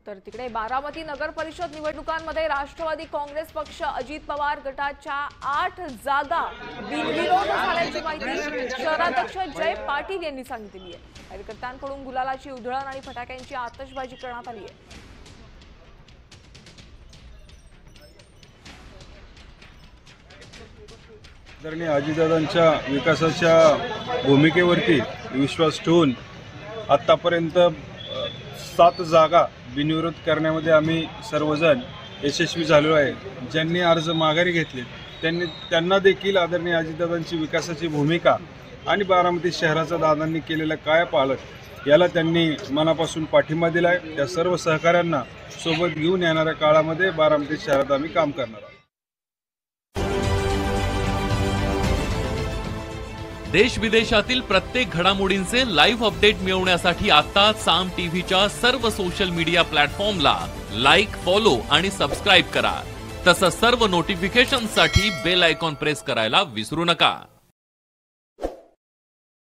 तर तिकडे बारामती नगर परिषद निवडणुकांमध्ये राष्ट्रवादी काँग्रेस पक्ष अजित पवार गटाच्या 8 जागा बिनविरोध झाल्याची माहिती शहराध्यक्ष जय पाटील यांनी सांगितली आहे। कार्यकर्त्यांकडून गुलालाची उधळण आणि फटाक्यांची आतषबाजी करण्यात आली आहे। आदरणीय अजितदादांच्या विकासाच्या भूमिकेवरती विश्वास ठेवून आतापर्यंत 7 जागा बिनविरोध करण्यामध्ये आम्ही सर्वजण यशस्वी झालो आहे। ज्यांनी अर्ज माघारी घेतले त्यांना देखील आदरणीय अजितदादांची विकासाची भूमिका आणि बारामती शहराचा दादांनी केलेला कायापालट याला त्यांनी मनापासून पाठिंबा दिला आहे। त्या सर्व सहकाऱ्यांना सोबत घेऊन येणाऱ्या काळामध्ये बारामती शहरात आम्ही काम करणार आहोत। देश विदेशातील प्रत्येक घडामोडींचे लाईव्ह अपडेट मिळवण्यासाठी आता साम टीव्हीच्या सर्व सोशल मीडिया प्लॅटफॉर्मला लाईक, फॉलो आणि सबस्क्राईब करा। तसंच सर्व नोटिफिकेशनसाठी बेल आयकॉन प्रेस करायला विसरू नका।